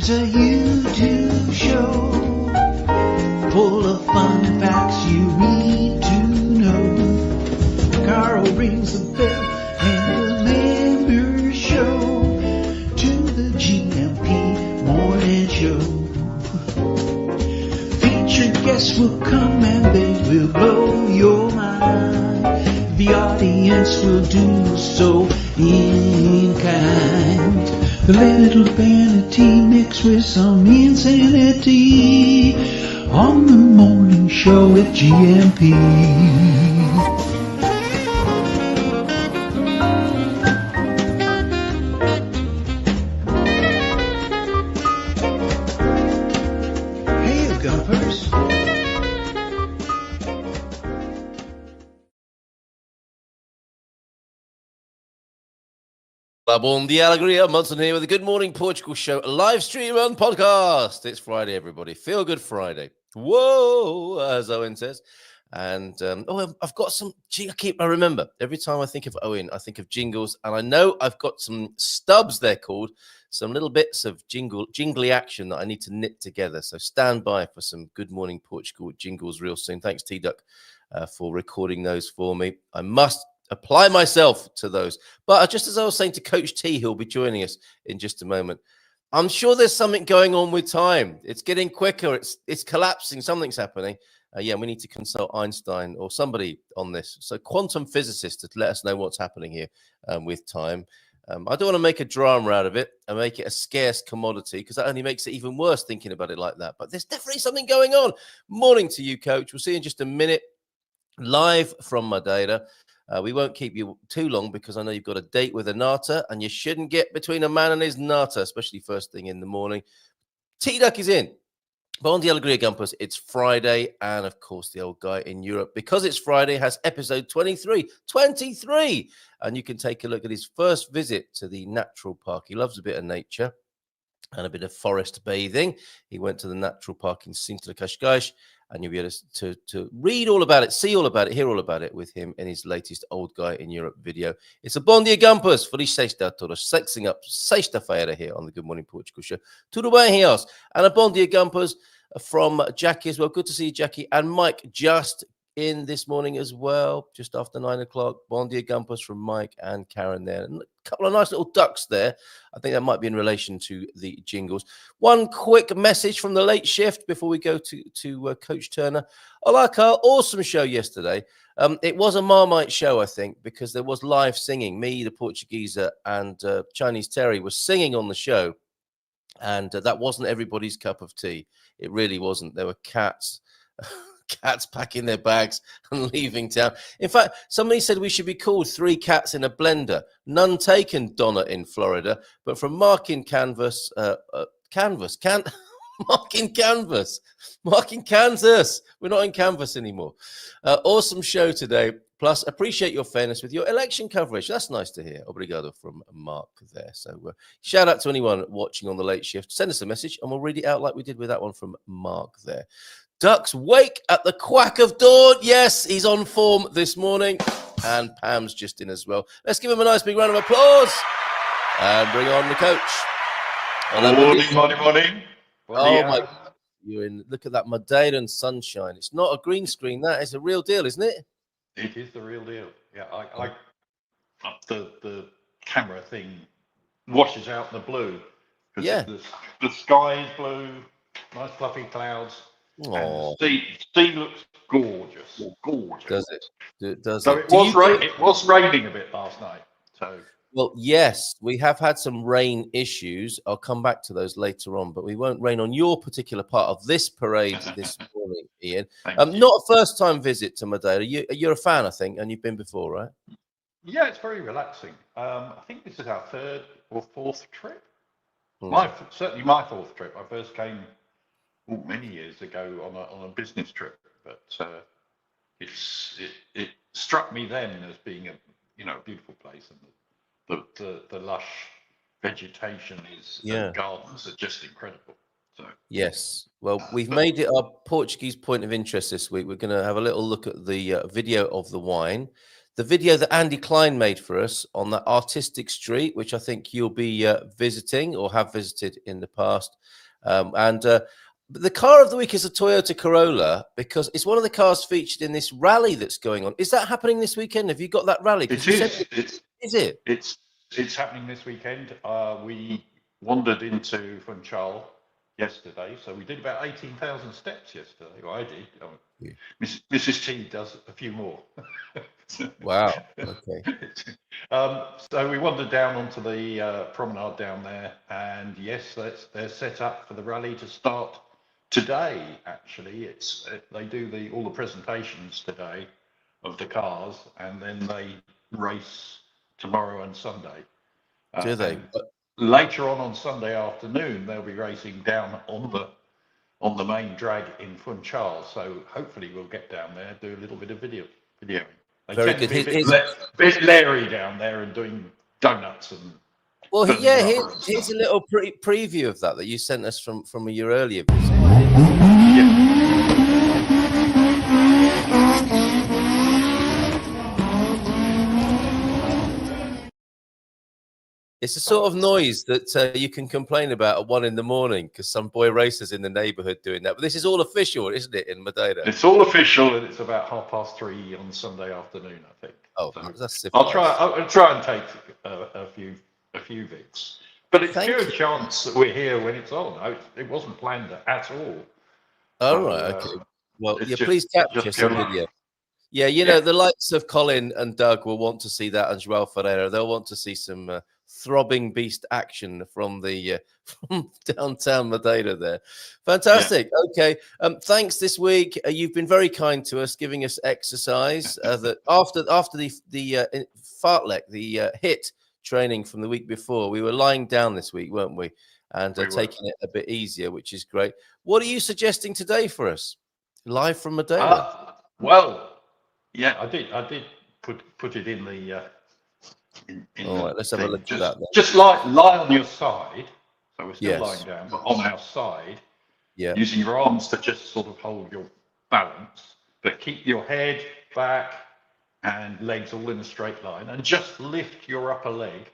It's a YouTube show full of fun facts you need to know. Carl rings the bell and the members show to the GMP morning show. Featured guests will come and they will blow your mind. The audience will do so in kind. A little vanity mixed with some insanity on the morning show at GMP. Hey, Gumpers. Bom Dia, Alegria. Munson here with the Good Morning Portugal show, a live stream and podcast. It's Friday, everybody. Feelgood Friday. Whoa, as Owen says. And I've got some. I remember every time I think of Owen, I think of jingles, and I know I've got some stubs. They're called some little bits of jingly action that I need to knit together. So stand by for some Good Morning Portugal jingles real soon. Thanks, T-Duck, for recording those for me. I must apply myself to those. But just as I was saying to Coach T, who'll be joining us in just a moment, I'm sure there's something going on with time. It's getting quicker. It's collapsing. Something's happening. We need to consult Einstein or somebody on this. So quantum physicists to let us know what's happening here with time. I don't want to make a drama out of it and make it a scarce commodity because that only makes it even worse thinking about it like that. But there's definitely something going on. Morning to you, Coach. We'll see you in just a minute. Live from Madeira. We won't keep you too long because I know you've got a date with a nata and you shouldn't get between a man and his nata, especially first thing in the morning. T-Duck is in. Bom Dia, Alegria, Gumpers. It's Friday, and of course, the old guy in Europe, because it's Friday, has episode 23. 23! And you can take a look at his first visit to the natural park. He loves a bit of nature and a bit of forest bathing. He went to the natural park in Central Portugal, and you'll be able to read all about it, see all about it, hear all about it with him in his latest Old Guy in Europe video. It's a Bom Dia, Gumpers. Feliz sexta a todos. Sexing up sexta-feira here on the Good Morning Portugal show. Tudo bem, Rios? And a Bom Dia, Gumpers from Jackie as well. Good to see you, Jackie. And Mike just in this morning as well, just after 9 o'clock. Bom Dia, Gumpers from Mike and Karen there. And a couple of nice little ducks there. I think that might be in relation to the jingles. One quick message from the late shift before we go to Coach Turner. Hola, Carl. Awesome show yesterday. It was a Marmite show, I think, because there was live singing. Me, the Portuguese, and Chinese Terry was singing on the show. And that wasn't everybody's cup of tea. It really wasn't. There were cats. Cats packing their bags and leaving town. In fact, somebody said we should be called Three Cats in a Blender. None taken, Donna in Florida, but from Mark in Kansas. We're not in Kansas anymore. Awesome show today. Plus, appreciate your fairness with your election coverage. That's nice to hear. Obrigado from Mark there. So shout out to anyone watching on the late shift. Send us a message and we'll read it out like we did with that one from Mark there. Ducks wake at the quack of dawn. Yes, he's on form this morning. And Pam's just in as well. Let's give him a nice big round of applause. And bring on the coach. Morning. Oh, my God. You're in. Look at that Madeiran sunshine. It's not a green screen. That is a real deal, isn't it? It is the real deal. Yeah, I the camera thing washes out the blue. Yeah. The sky is blue, nice fluffy clouds. And the sea looks gorgeous. Does it? So it was raining a bit last night. So well, yes, we have had some rain issues. I'll come back to those later on, but we won't rain on your particular part of this parade this morning, Ian. Not a first-time visit to Madeira. You're a fan, I think, and you've been before, right? Yeah, it's very relaxing. I think this is our third or fourth trip. Certainly my fourth trip. I first came many years ago on a business trip, but it struck me then as being a beautiful place, and the lush vegetation and gardens are just incredible. So yes, well, we've made it our Portuguese point of interest this week. We're going to have a little look at the video of the wine. the video that Andy Klein made for us on that artistic street, which I think you'll be visiting or have visited in the past. The car of the week is a Toyota Corolla because it's one of the cars featured in this rally that's going on. Is that happening this weekend? Have you got that rally? It is. Is it? It's happening this weekend. We wandered into Funchal yesterday, so we did about 18,000 steps yesterday. Well, I did. Mrs. T does a few more. Wow. Okay. So we wandered down onto the promenade down there, and yes, they're set up for the rally to start today. Actually, they do all the presentations today of the cars, and then they race tomorrow and Sunday. Do they? Later on Sunday afternoon, they'll be racing down on the main drag in Funchal. So hopefully we'll get down there, do a little bit of videoing. They Very tend good. to be a bit leery down there and doing donuts and. Well, yeah. Here's a little preview of that you sent us from a year earlier. It's a sort of noise that you can complain about at 1 a.m. because some boy racers in the neighbourhood doing that. But this is all official, isn't it, in Madeira? It's all official, and it's about 3:30 on Sunday afternoon, I think. Oh, so that's I'll try and take a few bits. But it's pure chance that we're here when it's on. It wasn't planned at all. Oh, right, okay. Well, please capture some video. Yeah, the likes of Colin and Doug will want to see that, and João Ferreira. They'll want to see some throbbing beast action from the from downtown Madeira there. Fantastic. Yeah. Okay. Thanks this week. You've been very kind to us, giving us exercise. That after the fartlek, the HIT training from the week before, we were lying down this week, weren't we? And taking it a bit easier, which is great. What are you suggesting today for us? Live from Madeira. Yeah, I did put it in the. All right, let's have a look at that. Then. Just lie on your side. So we're still lying down, but on our side. Yeah. Using your arms to just sort of hold your balance, but keep your head back and legs all in a straight line, and just lift your upper leg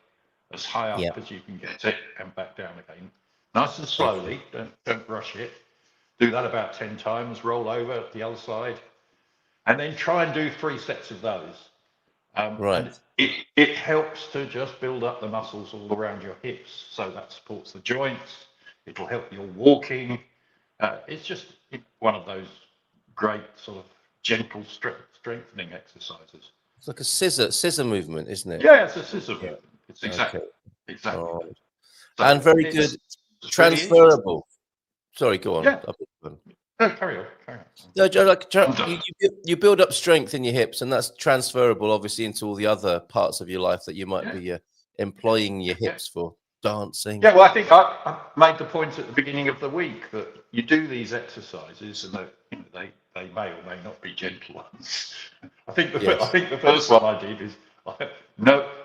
as high up as you can get it, and back down again, nice and slowly. Don't rush it. Do that about 10 times. Roll over the other side. And then try and do 3 sets of those. Right. And it helps to just build up the muscles all around your hips. So that supports the joints. It'll help your walking. It's just one of those great sort of gentle strengthening exercises. It's like a scissor movement, isn't it? Yeah, it's a scissor movement. It's exactly. Oh. So and very good. Transferable. Sorry, go on. Yeah. No, carry on. No, you build up strength in your hips, and that's transferable, obviously, into all the other parts of your life that you might be employing your hips for. Dancing. Yeah, well, I think I made the point at the beginning of the week that you do these exercises, and they may or may not be gentle ones. I think the first one I did is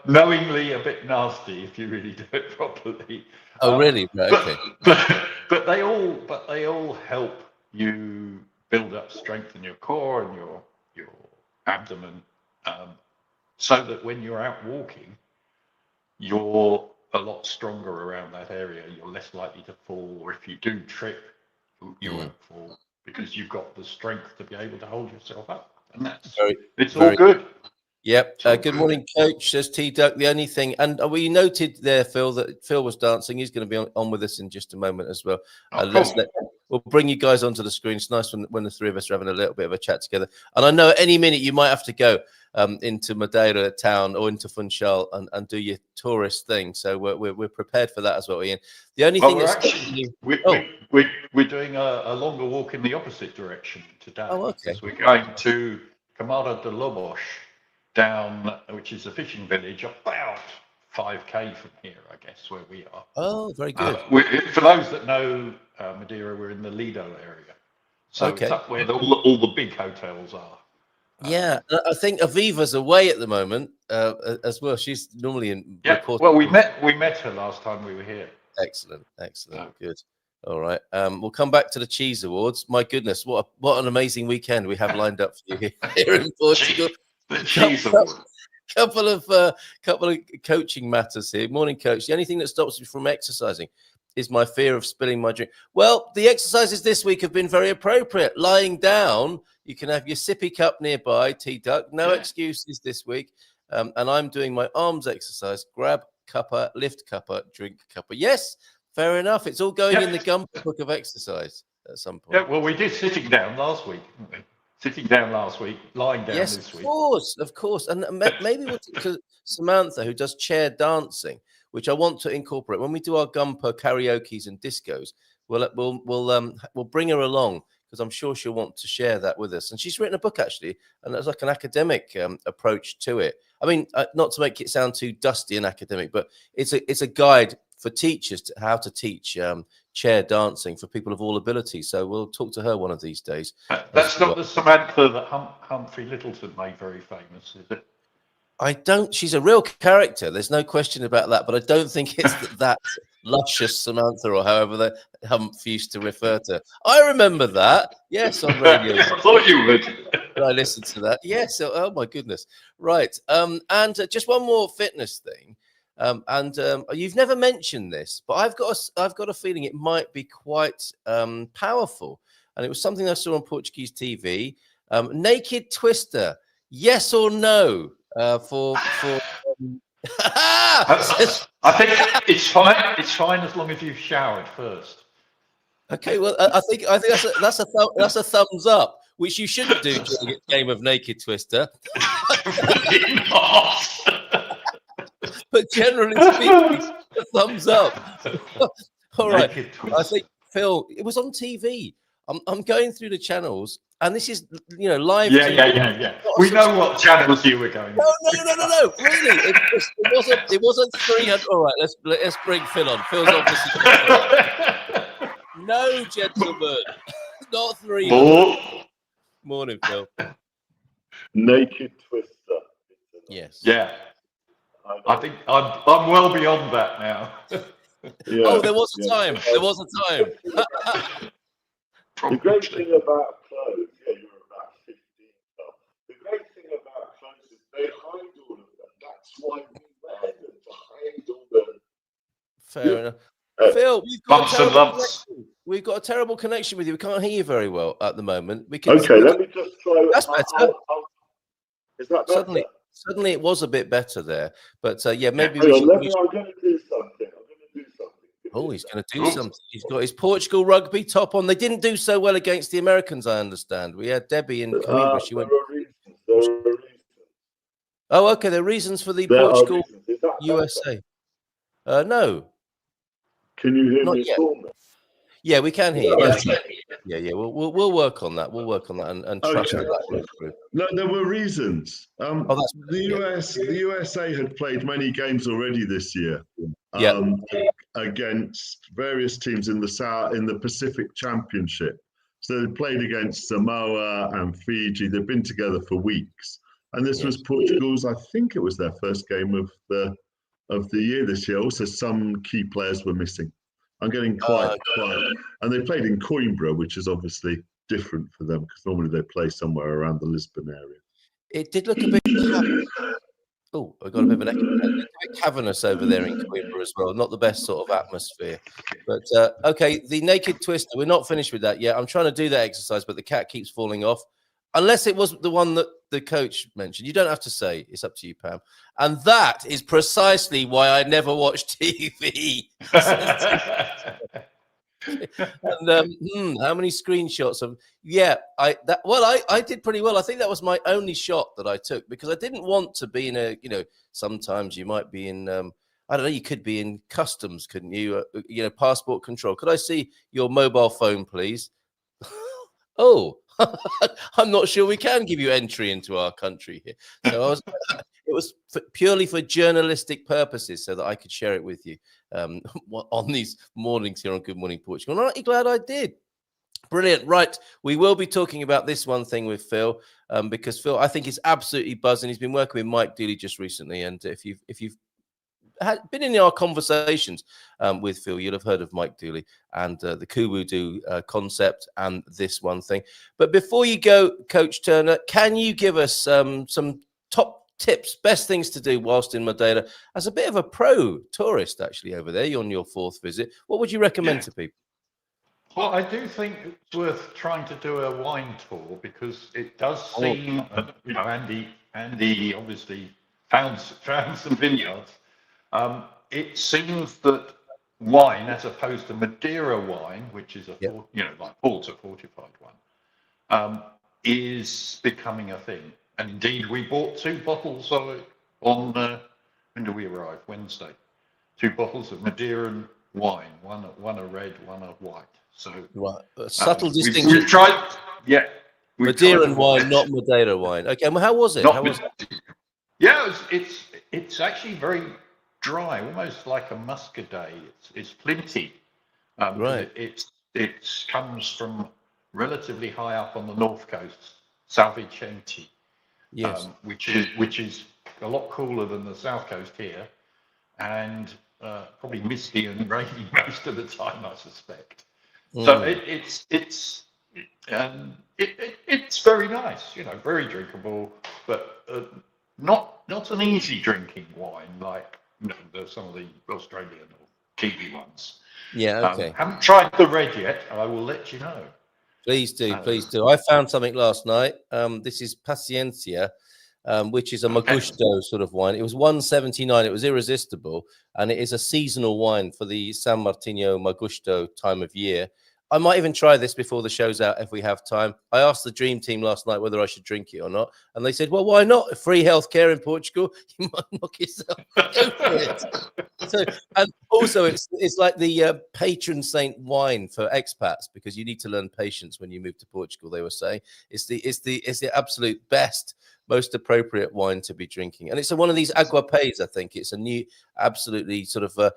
knowingly a bit nasty if you really do it properly. Oh, really? Right, okay. But they all help you build up strength in your core and your abdomen, so that when you're out walking, you're a lot stronger around that area. You're less likely to fall, or if you do trip, you won't fall because you've got the strength to be able to hold yourself up. And it's all good. Yep. Good morning, Coach, says T-Duck. The only thing, and we noted there, Phil, that Phil was dancing. He's going to be on with us in just a moment as well. We'll bring you guys onto the screen. It's nice when the three of us are having a little bit of a chat together. And I know at any minute you might have to go into Madeira town or into Funchal and do your tourist thing. So we're prepared for that as well, Ian. The only thing we're doing a longer walk in the opposite direction today. Oh, okay. We're going to Camara de Lobos down, which is a fishing village about 5k from here, I guess, where we are. Oh, very good. For those that know Madeira, we're in the Lido area. So it's up where all the big hotels are. Yeah, I think Aviva's away at the moment as well. She's normally in. Yeah, well, we met her last time we were here. Excellent, good. All right, we'll come back to the Cheese Awards. My goodness, what an amazing weekend we have lined up for you here in Portugal. The cheese award. Couple of coaching matters here. Morning, coach. The only thing that stops me from exercising is my fear of spilling my drink. Well, the exercises this week have been very appropriate. Lying down, you can have your sippy cup nearby, T-Duck. No excuses this week. And I'm doing my arms exercise. Grab cuppa, lift cuppa, drink cuppa. Yes, fair enough. It's all going in the Gumper book of exercise at some point. Yeah, well, we did sitting down last week, didn't we? Sitting down last week, lying down this week. Of course. And maybe we'll talk to Samantha, who does chair dancing, which I want to incorporate when we do our Gumper karaoke's and discos. We'll bring her along because I'm sure she'll want to share that with us. And she's written a book actually, and that's like an academic approach to it. I mean, not to make it sound too dusty and academic, but it's a guide for teachers to how to teach chair dancing for people of all abilities. So we'll talk to her one of these days. That's not the Samantha that Humphrey Littleton made very famous, is it? I don't. She's a real character. There's no question about that. But I don't think it's that luscious Samantha or however the Humph used to refer to. I remember that. Yes, on radio. I thought you would. I listened to that. Yes. Oh my goodness. Right. And just one more fitness thing. You've never mentioned this, but I've got a feeling it might be quite powerful. And it was something I saw on Portuguese TV. Naked twister. Yes or no? I think it's fine. It's fine as long as you've showered first. Okay, well, I think that's a thumbs up, which you shouldn't do during a game of Naked Twister. But generally speaking, a thumbs up. All right, I think Phil, it was on TV. I'm going through the channels. And this is, live. Yeah. We know what channels you were going. No. Really, it wasn't 300. All right, let's bring Phil on. Phil's obviously. No, gentlemen, not 300. Morning, Phil. Naked twister. Yes. Yeah. I think I'm well beyond that now. Yeah. Oh, there was a time. The great thing about clothes, you're about 15 now. The great thing about clothes is they hide all of them. That's why we wear them, to hide all them. Fair enough. Phil, we've got a terrible connection with you. We can't hear you very well at the moment. Okay, let me just try. That's better. Is that better? Suddenly it was a bit better there. But maybe I'm going to do something. Oh, he's going to do something. He's got his Portugal rugby top on. They didn't do so well against the Americans, I understand. We had Debbie in Coimbra. She went. There are reasons. Oh, okay. There are reasons for the Portugal USA. No. Can you hear me at all? Yeah, we can hear you. Yeah. We'll work on that. We'll work on that and trust that. No, there were reasons. The USA had played many games already this year. Against various teams in the Pacific Championship. So they played against Samoa and Fiji. They've been together for weeks. And this was Portugal's, I think it was their first game of the year this year. Also, some key players were missing. I'm getting quite. And they played in Coimbra, which is obviously different for them because normally they play somewhere around the Lisbon area. It did look a bit. Oh, I got a bit of an echo. A bit cavernous over there in Coimbra as well. Not the best sort of atmosphere. But okay, the naked twister. We're not finished with that yet. I'm trying to do that exercise, but the cat keeps falling off. Unless it was the one that the coach mentioned. You don't have to say. It's up to you, Pam. And that is precisely why I never watch TV. And how many screenshots of I did pretty well. I think that was my only shot that I took because I didn't want to be in sometimes you might be in I don't know, you could be in customs, couldn't you? Passport control. Could I see your mobile phone, please? Oh, I'm not sure we can give you entry into our country here. So it was purely for journalistic purposes so that I could share it with you on these mornings here on Good Morning Portugal. And aren't you glad I did? Brilliant. Right. We will be talking about this one thing with Phil because Phil, I think, is absolutely buzzing. He's been working with Mike Dooley just recently. And if you've been in our conversations with Phil, you'll have heard of Mike Dooley and the Kubu concept and this one thing. But before you go, Coach Turner, can you give us some top tips, best things to do whilst in Madeira as a bit of a pro tourist, actually, over there. You're on your 4th visit. What would you recommend to people? Well, I do think it's worth trying to do a wine tour because it does seem, Andy obviously found some vineyards. It seems that wine, as opposed to Madeira wine, which is like Porter fortified one, is becoming a thing. And indeed, we bought 2 bottles of it on when did we arrive? Wednesday. 2 bottles of Madeiran wine, one a red, one a white. So a subtle distinction. We've tried, Madeiran wine, not Madeira wine. Okay, well, how was it? Yeah, it's actually very dry, almost like a muscadet. It's flinty. Right. It comes from relatively high up on the north coast, Salvicente. Yes. Which is a lot cooler than the south coast here, and probably misty and rainy most of the time, I suspect. So it's very nice, very drinkable, but not an easy drinking wine like some of the Australian or Kiwi ones. Yeah, okay. Haven't tried the red yet. I will let you know. Please do, please do. I found something last night. This is Paciencia, which is a Magusto sort of wine. It was $1.79. It was irresistible, and it is a seasonal wine for the San Martino Magusto time of year. I might even try this before the show's out if we have time. I asked the dream team last night whether I should drink it or not, and they said, well, why not? Free healthcare in Portugal. You might knock yourself. Go for it. So, and also, it's like the patron saint wine for expats, because you need to learn patience when you move to Portugal. They were saying it's the absolute best, most appropriate wine to be drinking, and it's one of these aguapés. I think it's a new, absolutely sort of.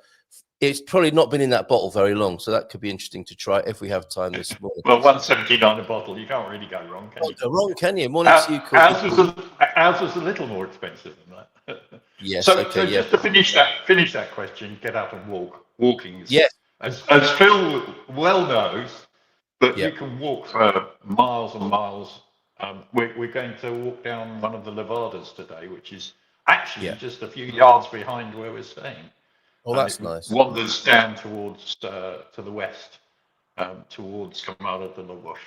It's probably not been in that bottle very long, so that could be interesting to try if we have time this morning. Well, $1.79 a bottle, you can't really go wrong, can you? Go wrong, can you? Morning to you, ours was a little more expensive than that. Yes. So just to finish that question, get out and walk. Walking is, as Phil well knows, that you can walk for miles and miles. We're going to walk down one of the Levadas today, which is actually just a few yards behind where we're staying. Oh, that's nice. Wanders down towards to the west, towards Camara de la Roche.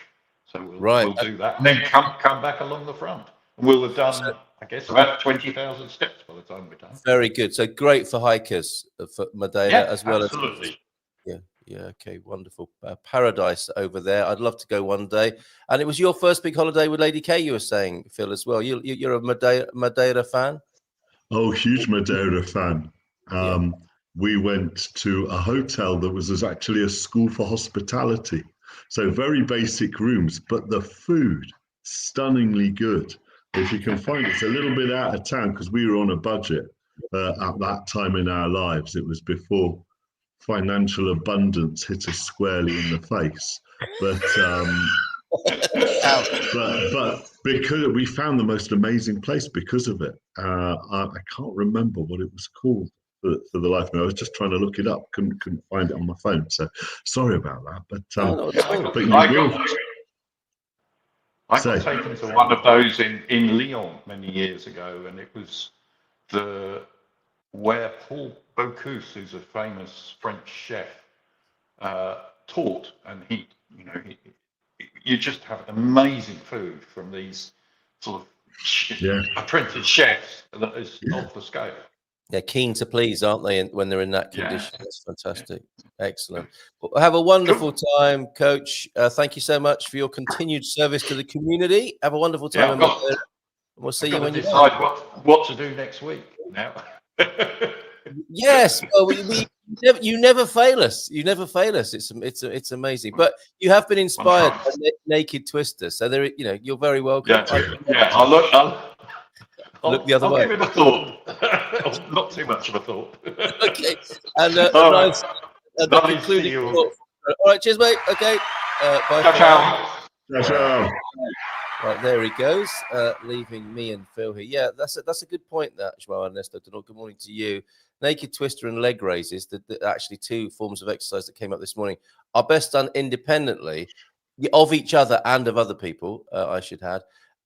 So we'll do that, and then come back along the front. We'll have done, I guess, about 20,000 steps by the time we're done. Very good. So great for hikers for Madeira as well. Absolutely. Yeah. Okay. Wonderful. Paradise over there. I'd love to go one day. And it was your first big holiday with Lady K, you were saying, Phil, as well. You're a Madeira fan? Oh, huge Madeira fan. We went to a hotel that was actually a school for hospitality. So very basic rooms, but the food, stunningly good. If you can find it, it's a little bit out of town because we were on a budget at that time in our lives. It was before financial abundance hit us squarely in the face. But because we found the most amazing place because of it. I can't remember what it was called. For the life of me, I was just trying to look it up, couldn't find it on my phone. So sorry about that. But I got taken to one of those in Lyon many years ago, and it was where Paul Bocuse, who's a famous French chef, taught, and you just have amazing food from these sort of apprentice chefs that is off the scale. They're keen to please, aren't they, when they're in that condition? That's fantastic. Excellent. Well, have a wonderful time, Coach. Thank you so much for your continued service to the community. Have a wonderful time. We'll see you when you decide what to do next week now. Yes, well, you never fail us. You never fail us. It's amazing. But you have been inspired by Naked Twister, so you're very welcome. I'll look the other way. Give it a thought. Not too much of a thought. Okay. And nice concluding thought. All right, cheers, mate. Okay. Bye. Ciao. Right, there he goes, leaving me and Phil here. Yeah, that's a good point, that, João Ernesto. Good morning to you. Naked Twister and leg raises, actually 2 forms of exercise that came up this morning, are best done independently of each other and of other people, I should add.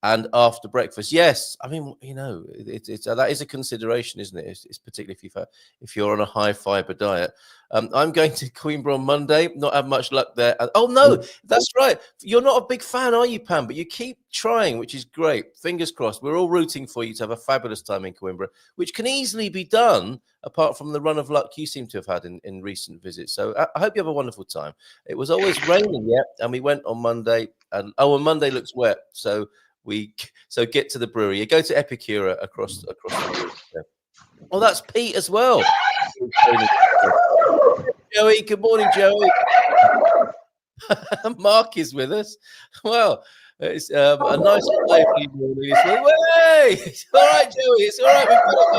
and after breakfast. Yes, I mean, it's that is a consideration, isn't it? It's particularly if you're on a high fiber diet. I'm going to Coimbra on Monday. Not have much luck there. Oh no, that's right. You're not a big fan, are you, Pam? But you keep trying, which is great. Fingers crossed. We're all rooting for you to have a fabulous time in Coimbra, which can easily be done apart from the run of luck you seem to have had in recent visits. So I hope you have a wonderful time. It was always raining, and we went on Monday, and Monday looks wet, so get to the brewery. You go to Epicura across the road. Oh, that's Pete as well. Joey, good morning, Joey. Mark is with us. Well, it's a nice lively morning. It's all right, Joey. It's all right.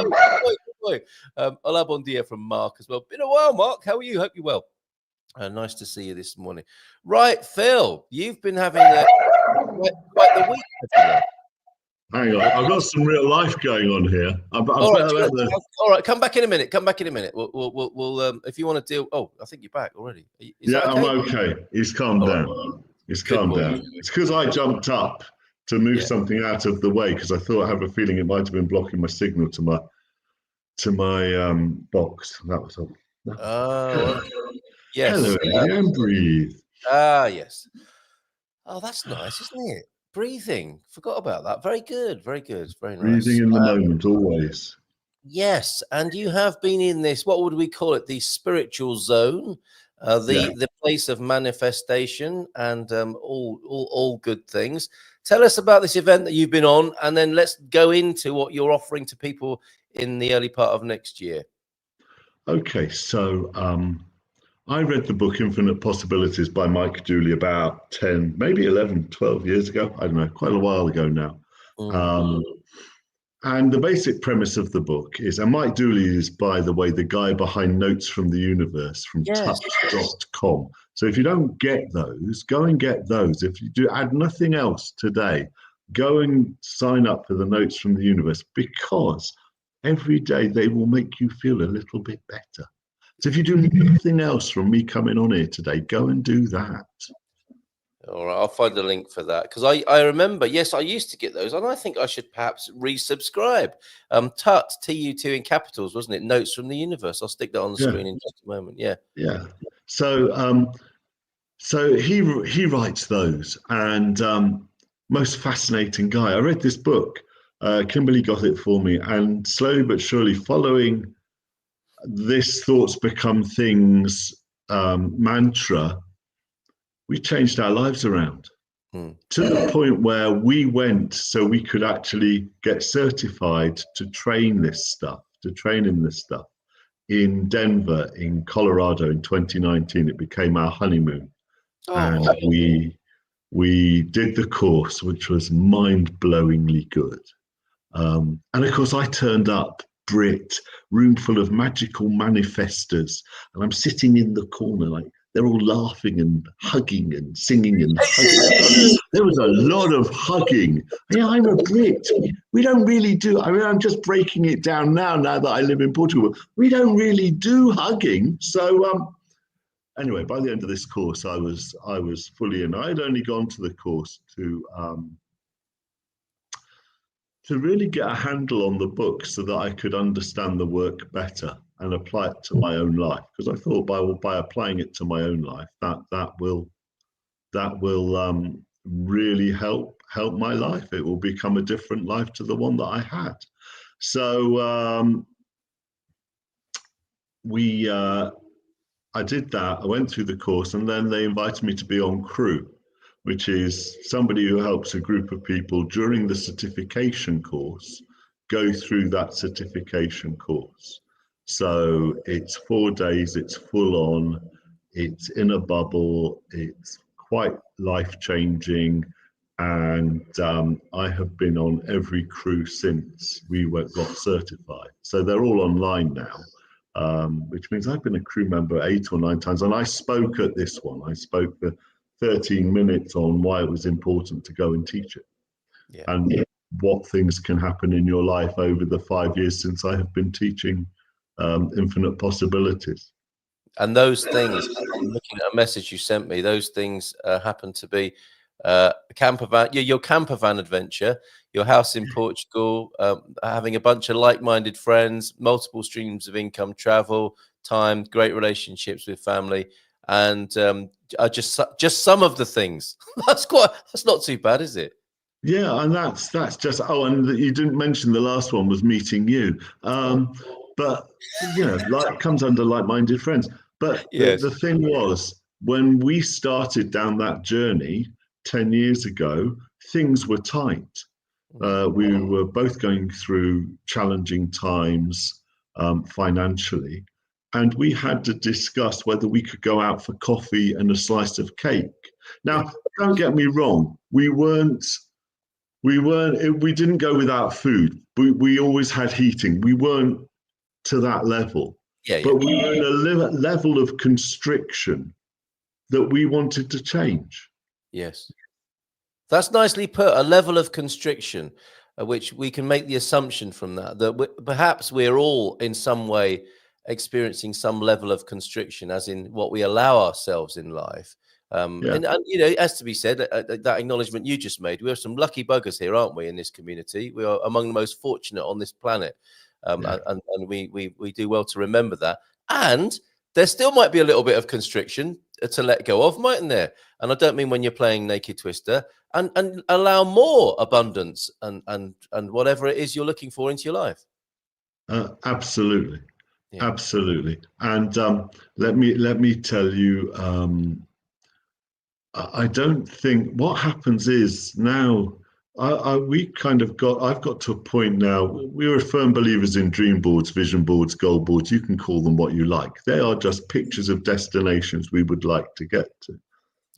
Good boy. Hola, Bom Dia from Mark as well. Been a while, Mark. How are you? Hope you're well. Nice to see you this morning. Right, Phil, you've been having quite the week. Hang on, I've got some real life going on here. All right, come back in a minute. We'll if you want to deal. Oh, I think you're back already. Okay? I'm okay. He's calmed down. He's calmed down. It's because I jumped up to move something out of the way because I thought I have a feeling it might have been blocking my signal to my box. That was all. Oh, yes. Hello, and breathe. Yes. Oh, that's nice, isn't it? Breathing. Forgot about that. Very good. Very nice. Breathing in the moment, always. Yes, and you have been in this. What would we call it? The spiritual zone, the place of manifestation, and all good things. Tell us about this event that you've been on, and then let's go into what you're offering to people in the early part of next year. Okay, so I read the book Infinite Possibilities by Mike Dooley about 10, maybe 11, 12 years ago. I don't know, quite a while ago now. And the basic premise of the book is, and Mike Dooley is, by the way, the guy behind Notes from the Universe from touch.com. So if you don't get those, go and get those. If you do add nothing else today, go and sign up for the Notes from the Universe, because every day they will make you feel a little bit better. So if you do nothing else from me coming on here today, go and do that. All right, I'll find the link for that, because I remember, yes, I used to get those, and I think I should perhaps resubscribe. TU2 in capitals, wasn't it? Notes from the Universe. I'll stick that on the screen in just a moment. Yeah. So he writes those, and most fascinating guy. I read this book. Kimberly got it for me, and slowly but surely, following this thoughts become things mantra, we changed our lives around to the point where we went so we could actually get certified to train in this stuff in Denver, in Colorado in 2019. It became our honeymoon. And we did the course, which was mind-blowingly good. And of course, I turned up, Brit, room full of magical manifestors, and I'm sitting in the corner, like they're all laughing and hugging and singing and hugging. There was a lot of hugging. Yeah, I'm a Brit. We don't really do. I mean, I'm just breaking it down now that I live in Portugal. We don't really do hugging. So anyway, by the end of this course, I was fully in. I had only gone to the course to really get a handle on the book so that I could understand the work better and apply it to my own life. Because I thought by applying it to my own life, that will really help my life. It will become a different life to the one that I had. So I did that. I went through the course, and then they invited me to be on crew, which is somebody who helps a group of people during the certification course go through that certification course. So it's 4 days, it's full on, it's in a bubble, it's quite life-changing, and I have been on every crew since we got certified. So they're all online now, which means I've been a crew member 8 or 9 times, and I spoke at this one. I spoke for 13 minutes on why it was important to go and teach it, and what things can happen in your life over the 5 years since I have been teaching Infinite Possibilities. And those things, looking at a message you sent me, those things happen to be camper van, your camper van adventure, your house in Portugal, having a bunch of like-minded friends, multiple streams of income, travel, time, great relationships with family, and just some of the things. That's not too bad, is it? Yeah, and that's just. Oh, and you didn't mention the last one was meeting you. But like comes under like-minded friends. But Yes. the thing was, when we started down that journey 10 years ago, things were tight. We were both going through challenging times financially, and we had to discuss whether we could go out for coffee and a slice of cake. Now, don't get me wrong, we didn't go without food. We always had heating. We weren't to that level. But we were in a level of constriction that we wanted to change. Yes. That's nicely put, a level of constriction, which we can make the assumption from that perhaps we're all in some way experiencing some level of constriction, as in what we allow ourselves in life. And as to be said, that acknowledgement you just made, we are some lucky buggers here, aren't we, in this community? We are among the most fortunate on this planet. And we do well to remember that. And there still might be a little bit of constriction to let go of, mightn't there? And I don't mean when you're playing Naked Twister, and allow more abundance and whatever it is you're looking for into your life. Absolutely. And let me tell you, I don't think what happens is now I've got to a point now. We're firm believers in dream boards, vision boards, goal boards. You can call them what you like. They are just pictures of destinations we would like to get to.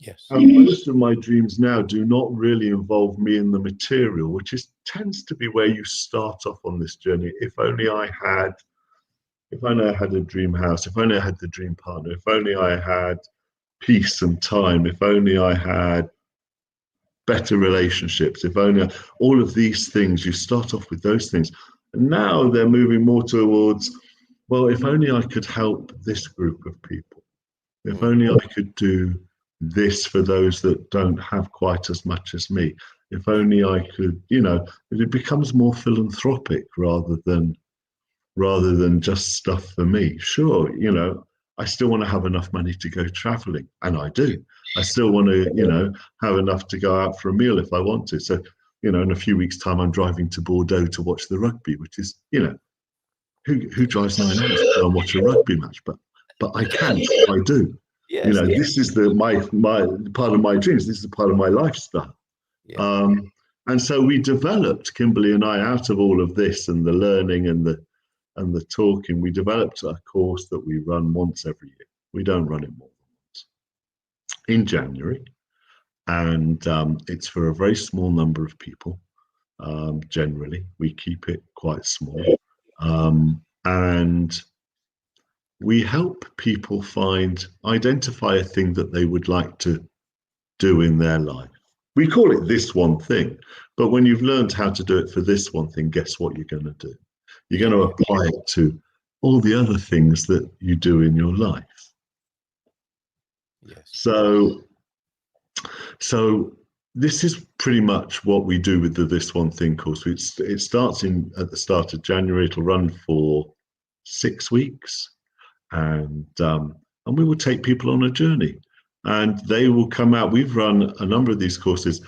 Yes. And most of my dreams now do not really involve me in the material, which tends to be where you start off on this journey. If only I had a dream house, if only I had the dream partner, if only I had peace and time, if only I had better relationships, if only all of these things, you start off with those things. And now they're moving more towards, well, if only I could help this group of people, if only I could do this for those that don't have quite as much as me, if only I could, it becomes more philanthropic rather than just stuff for me. Sure, I still want to have enough money to go traveling, and I do. I still want to, have enough to go out for a meal if I want to. So, in a few weeks' time, I'm driving to Bordeaux to watch the rugby, which is, who drives 9 hours to go and watch a rugby match? But I can, I do. Yes, this is my part of my dreams. This is a part of my lifestyle. Yeah. And so we developed, Kimberly and I, out of all of this and the learning and the talking, we developed a course that we run once every year. We don't run it more than once. In January. And it's for a very small number of people. Generally, we keep it quite small. And we help people identify a thing that they would like to do in their life. We call it this one thing, but when you've learned how to do it for this one thing, guess what you're going to do? You're going to apply it to all the other things that you do in your life. Yes. So this is pretty much what we do with the This One Thing course. It starts at the start of January. It'll run for 6 weeks. And we will take people on a journey, and they will come out. We've run a number of these courses.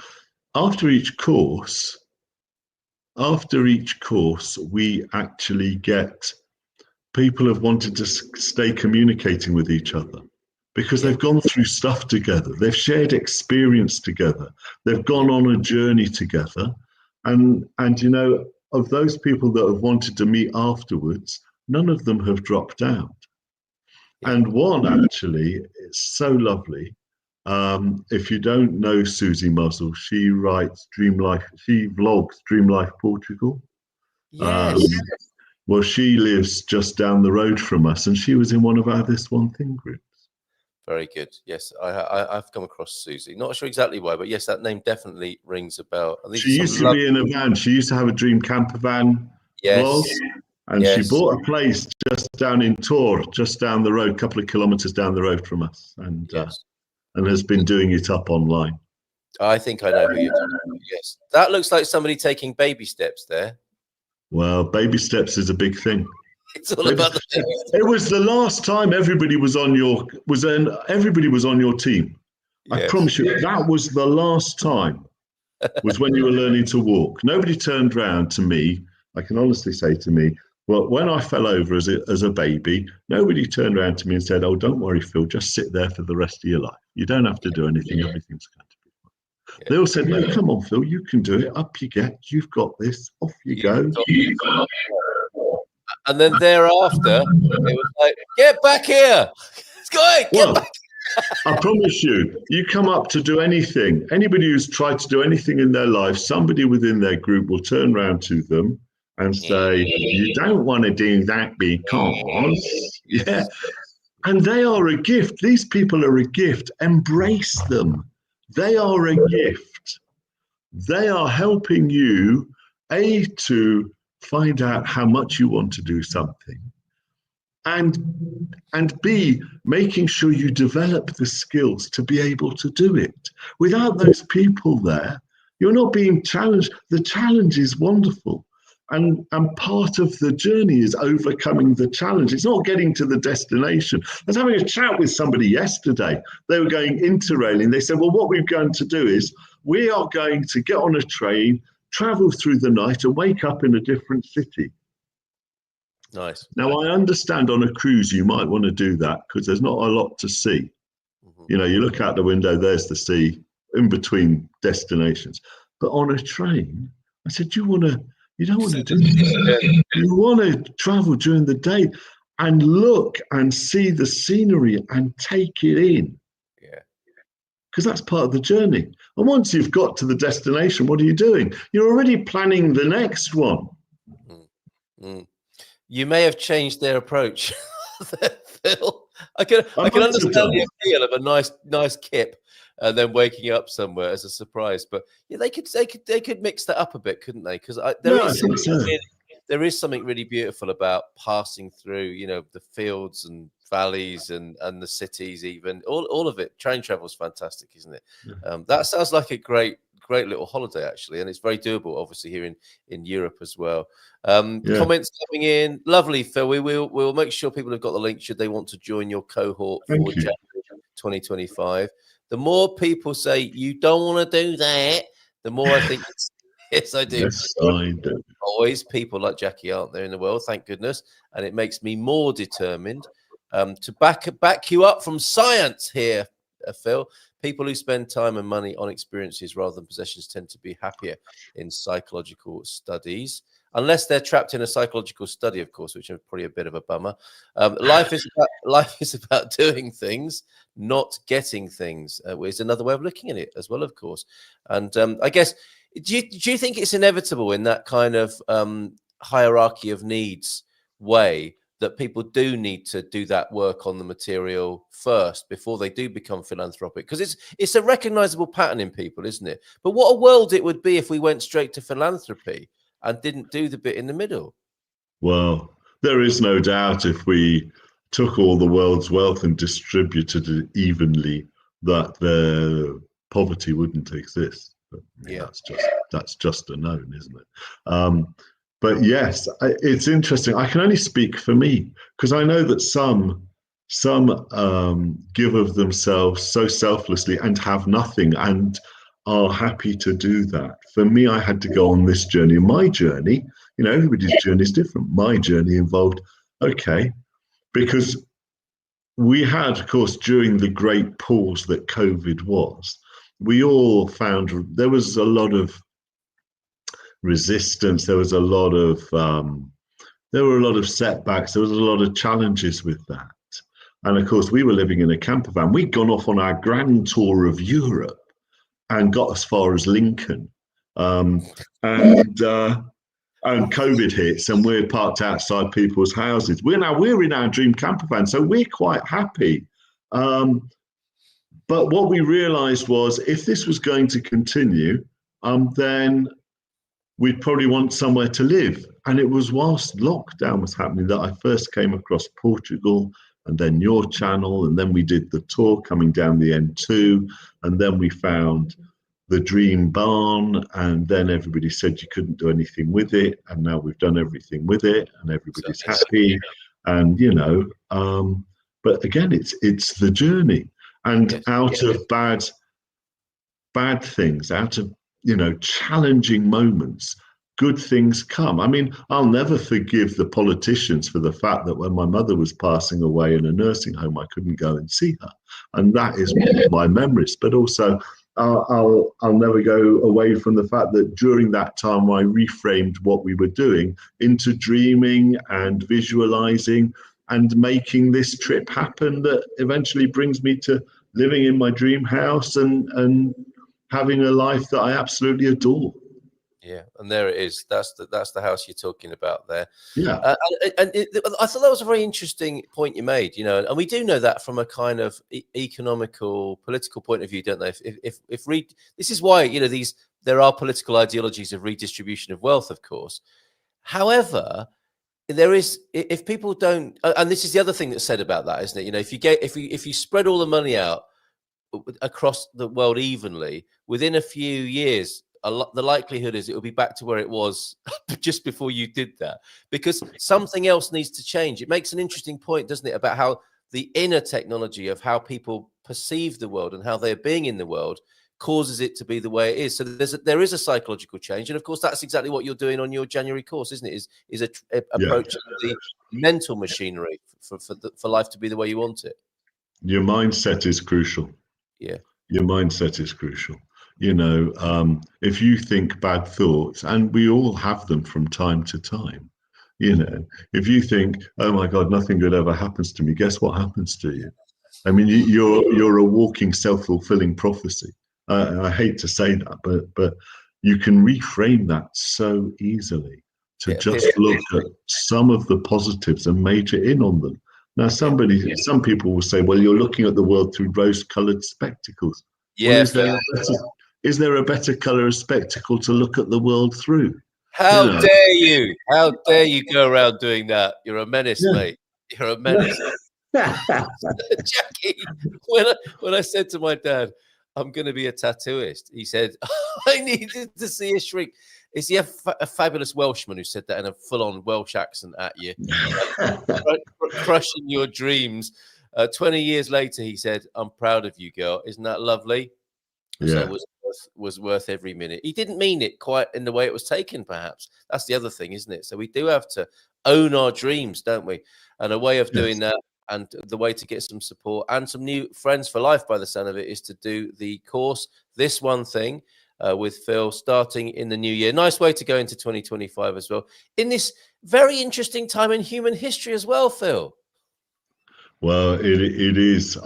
After each course, we actually get people have wanted to stay communicating with each other because they've gone through stuff together. They've shared experience together. They've gone on a journey together. And of those people that have wanted to meet afterwards, none of them have dropped out. And one actually is so lovely. If you don't know Susie Muzzle, she writes Dream Life. She vlogs Dream Life Portugal. Yes. Well, she lives just down the road from us, and she was in one of our This One Thing groups. Very good. Yes, I've come across Susie. Not sure exactly why, but yes, that name definitely rings a bell. She used to be in a van. She used to have a dream camper van vlog. And she bought a place just down in Tor, just down the road, a couple of kilometres down the road from us, and has been doing it up online. I think I know who you're talking about. Yes, that looks like somebody taking baby steps there. Well, baby steps is a big thing. It's all about the thing. It was the last time everybody was on your team. I Yes. promise you, that was the last time. Was when you were learning to walk. Nobody turned round to me. I can honestly say to me, well, when I fell over as a baby, nobody turned around to me and said, "Oh, don't worry, Phil, just sit there for the rest of your life. You don't have to do anything. Everything's going to be fine." Yeah. They all said, "No, come on, Phil, you can do it. Up you get. You've got this. Off you go." And then thereafter, it was like, "Get back here. Get back." I promise you, you come up to do anything. Anybody who's tried to do anything in their life, somebody within their group will turn around to them and say, "You don't want to do that because," yeah. And they are a gift. These people are a gift. Embrace them. They are a gift. They are helping you, A, to find out how much you want to do something, and B, making sure you develop the skills to be able to do it. Without those people there, you're not being challenged. The challenge is wonderful. And part of the journey is overcoming the challenge. It's not getting to the destination. I was having a chat with somebody yesterday. They were going interrailing. They said, well, what we're going to do is we are going to get on a train, travel through the night and wake up in a different city. Nice. Now, I understand on a cruise you might want to do that because there's not a lot to see. Mm-hmm. You know, you look out the window, there's the sea in between destinations. But on a train, I said, you don't want to do that. You want to travel during the day and look and see the scenery and take it in. Yeah. Because that's part of the journey. And once you've got to the destination, what are you doing? You're already planning the next one. Mm. You may have changed their approach, Phil. I can understand the appeal of a nice kip and then waking up somewhere as a surprise. But yeah, they could mix that up a bit, couldn't they? Because there is something really beautiful about passing through, you know, the fields and valleys and the cities, even all of it. Train travel is fantastic, isn't it? Yeah. That sounds like a great little holiday, actually, and it's very doable, obviously, here in Europe as well. Comments coming in. Lovely, Phil. We'll make sure people have got the link should they want to join your cohort for January 2025. The more people say you don't want to do that, the more I think yes, I do. Yes, I do. Always people like Jackie aren't there in the world, thank goodness, and it makes me more determined to back you up from science here, Phil. People who spend time and money on experiences rather than possessions tend to be happier in psychological studies, unless they're trapped in a psychological study, of course, which is probably a bit of a bummer. Life is about doing things, not getting things. Is another way of looking at it as well, of course. And I guess, do you think it's inevitable in that kind of hierarchy of needs way that people do need to do that work on the material first before they do become philanthropic? Because it's a recognizable pattern in people, isn't it? But what a world it would be if we went straight to philanthropy and didn't do the bit in the middle. Well, there is no doubt if we took all the world's wealth and distributed it evenly, that the poverty wouldn't exist. But, yeah, that's just a known, isn't it? But yes, it's interesting. I can only speak for me because I know that some give of themselves so selflessly and have nothing and are happy to do that. For me, I had to go on this journey. My journey, you know, everybody's journey is different. My journey involved, because we had, of course, during the great pause that COVID was, we all found there was a lot of resistance. There was a lot of setbacks. There was a lot of challenges with that. And of course, we were living in a camper van. We'd gone off on our grand tour of Europe and got as far as Lincoln. And COVID hits, and we're parked outside people's houses. We're in our dream camper van, so we're quite happy. But what we realised was, if this was going to continue, then we'd probably want somewhere to live. And it was whilst lockdown was happening that I first came across Portugal, and then your channel, and then we did the tour coming down the N2, and then we found the dream barn, and then everybody said you couldn't do anything with it, and now we've done everything with it, and everybody's happy, and but again, it's the journey, and out of bad things, out of challenging moments, good things come. I mean, I'll never forgive the politicians for the fact that when my mother was passing away in a nursing home, I couldn't go and see her, and that is one of my memories. But also, I'll never go away from the fact that during that time I reframed what we were doing into dreaming and visualizing and making this trip happen that eventually brings me to living in my dream house and having a life that I absolutely adore. Yeah, and there it is. That's the house you're talking about there. Yeah, I thought that was a very interesting point you made. And we do know that from a kind of economical, political point of view, don't they? This is why there are political ideologies of redistribution of wealth, of course. However, there is, if people don't, and this is the other thing that's said about that, isn't it? If you spread all the money out across the world evenly, within a few years, the likelihood is it will be back to where it was just before you did that, because something else needs to change. It makes an interesting point, doesn't it, about how the inner technology of how people perceive the world and how they're being in the world causes it to be the way it is. So there is a psychological change, and of course that's exactly what you're doing on your January course, isn't it? Is approaching the mental machinery for life to be the way you want it. Your mindset is crucial. Yeah, your mindset is crucial. If you think bad thoughts, and we all have them from time to time, if you think, oh my God, nothing good ever happens to me, guess what happens to you? I mean, you're a walking self-fulfilling prophecy. I hate to say that, but you can reframe that so easily to just look at some of the positives and major in on them. Now, some people will say, well, you're looking at the world through rose-colored spectacles. Yeah. Well, is there a better color of spectacle to look at the world through? How dare you? How dare you go around doing that? You're a menace, mate. You're a menace. Jackie, when I said to my dad, I'm going to be a tattooist, he said, I needed to see a shrink. Is he a fabulous Welshman who said that in a full-on Welsh accent at you, crushing your dreams? 20 years later, he said, I'm proud of you, girl. Isn't that lovely? Yeah. So it was worth every minute. He didn't mean it quite in the way it was taken, perhaps. That's the other thing, isn't it? So we do have to own our dreams, don't we? And a way of doing that, and the way to get some support and some new friends for life by the sound of it, is to do the course, This One Thing, with Phil, starting in the new year. Nice way to go into 2025 as well, in this very interesting time in human history as well, Phil. Well, it is.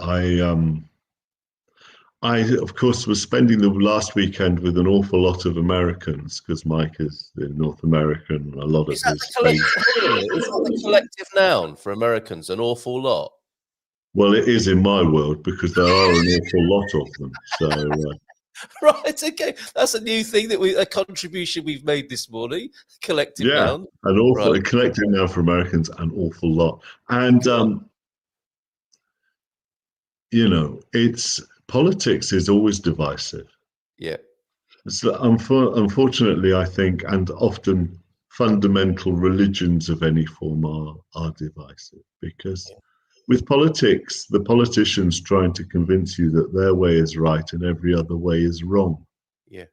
I, of course, was spending the last weekend with an awful lot of Americans, because Mike is in North America, and a lot of his Is that the collective noun for Americans, an awful lot? Well, it is in my world, because there are an awful lot of them. So, right, okay, that's a new thing a contribution we've made this morning. Collective noun, a collective noun for Americans, an awful lot, and it's. Politics is always divisive. Yeah. So unfortunately, I think, and often fundamental religions of any form are divisive, because with politics, the politicians trying to convince you that their way is right and every other way is wrong. Yeah.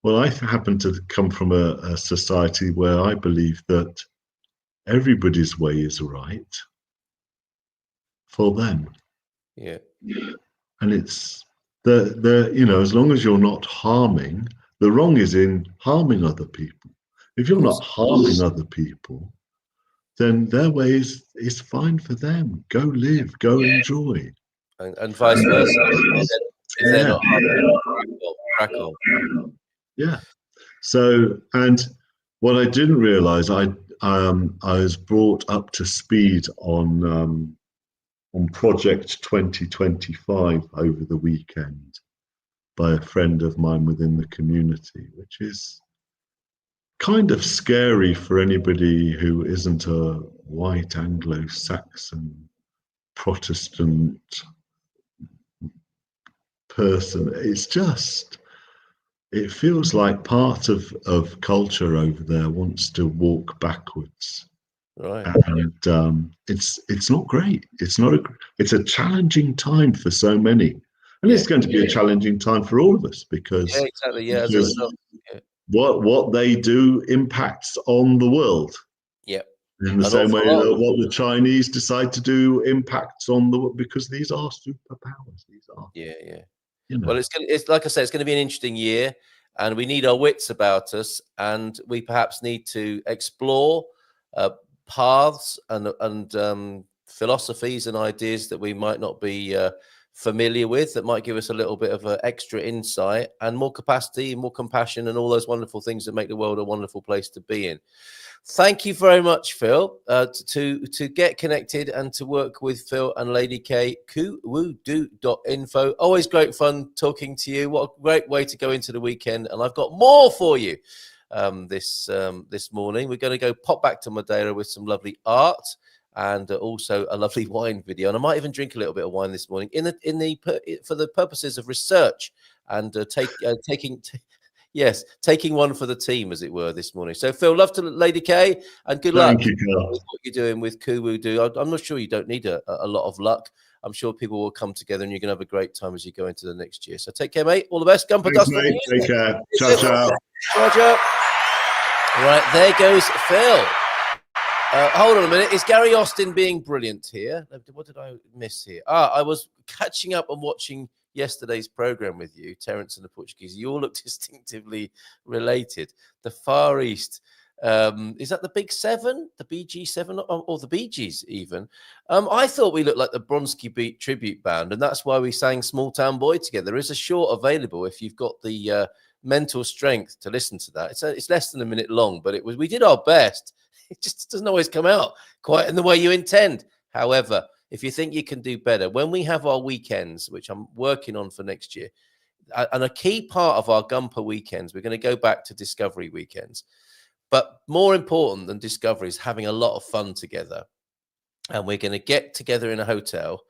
Well, I happen to come from a society where I believe that everybody's way is right for them. Yeah. And it's as long as you're not harming, the wrong is in harming other people. If you're not harming other people, then their way is fine for them. Go live, go enjoy. And vice versa. If they're not harming, crack on. Yeah. So, and what I didn't realize, I was brought up to speed on Project 2025 over the weekend by a friend of mine within the community, which is kind of scary for anybody who isn't a white Anglo-Saxon Protestant person. It's just, it feels like part of culture over there wants to walk backwards. Right. And it's not great. It's a challenging time for so many, and Yeah. it's going to be a challenging time for all of us because Yeah, exactly. Yeah, as a because result. Yeah. what they do impacts on the world Yeah. in the An same awful way lot. that what the Chinese decide to do impacts on the because these are superpowers. These are, Yeah, yeah. you know. Well, it's like I say, it's going to be an interesting year, and we need our wits about us, and we perhaps need to explore uh, paths and philosophies and ideas that we might not be familiar with, that might give us a little bit of extra insight and more capacity, more compassion, and all those wonderful things that make the world a wonderful place to be in. Thank you very much, Phil, to get connected and to work with Phil and Lady K. Koowoodo.info. Always great fun talking to you. What a great way to go into the weekend. And I've got more for you this morning. We're going to go pop back to Madeira with some lovely art and also a lovely wine video. And I might even drink a little bit of wine this morning for the purposes of research and taking one for the team, as it were, this morning. So, Phil, love to Lady K, and good luck Thank you, Carl. with what you're doing with Koowoodo. I'm not sure you don't need a lot of luck. I'm sure people will come together, and you're going to have a great time as you go into the next year. So, take care, mate. All the best. Gumper Thanks, dust on mate. you. Take care. Ciao, ciao. Roger. Right, there goes Phil. Hold on a minute. Is Gary Austin being brilliant here? What did I miss here? I was catching up and watching yesterday's program with you, Terence and the Portuguese. You all look distinctively related. The Far East. Is that the Big Seven, the BG7, or the Bee Gees even? I thought we looked like the Bronski Beat tribute band, and that's why we sang Small Town Boy together. There is a short available if you've got the mental strength to listen to that. It's less than a minute long, but we did our best. It just doesn't always come out quite in the way you intend. However, if you think you can do better, when we have our weekends, which I'm working on for next year, and a key part of our Gumper weekends, we're going to go back to Discovery weekends. But more important than Discovery is having a lot of fun together. And we're going to get together in a hotel,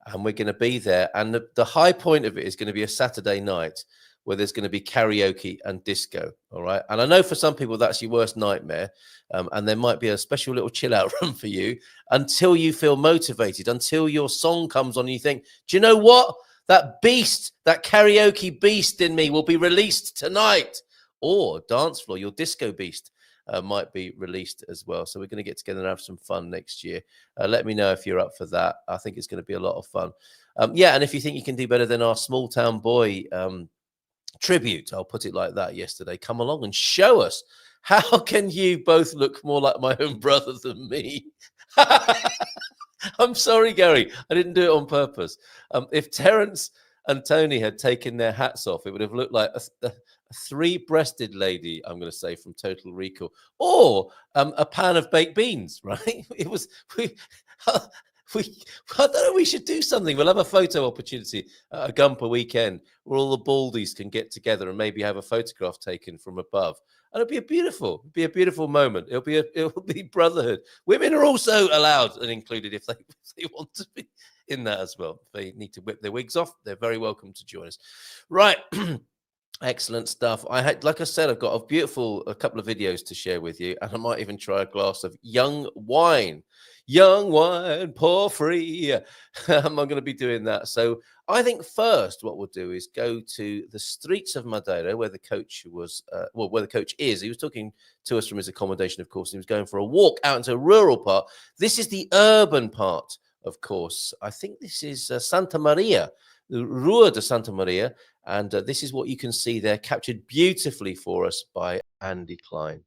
and we're going to be there. And the high point of it is going to be a Saturday night where there's going to be karaoke and disco. All right. And I know for some people that's your worst nightmare. And there might be a special little chill out room for you until you feel motivated, until your song comes on and you think, do you know what? That beast, that karaoke beast in me will be released tonight. Or dance floor, your disco beast might be released as well. So we're going to get together and have some fun next year. Let me know if you're up for that. I think it's going to be a lot of fun. And if you think you can do better than our Small Town Boy tribute, I'll put it like that, yesterday, come along and show us. How can you both look more like my own brother than me? I'm sorry, Gary. I didn't do it on purpose. If Terence and Tony had taken their hats off, it would have looked like a three-breasted lady, I'm going to say, from Total Recall, or a pan of baked beans, right? It was... I don't know, we should do something. We'll have a photo opportunity at a Gumper weekend where all the baldies can get together and maybe have a photograph taken from above. And it'll be a beautiful moment. It'll be brotherhood. Women are also allowed and included if they want to be in that as well. If they need to whip their wigs off, they're very welcome to join us. Right. Excellent stuff. Like I said, I've got a couple of videos to share with you, and I might even try a glass of young wine. Young wine, pour free. I'm going to be doing that. So I think first what we'll do is go to the streets of Madeira, where the coach was, where the coach is. He was talking to us from his accommodation, of course. He was going for a walk out into a rural part. This is the urban part, of course. I think this is Santa Maria, the Rua de Santa Maria. And this is what you can see there, captured beautifully for us by Andy Klein.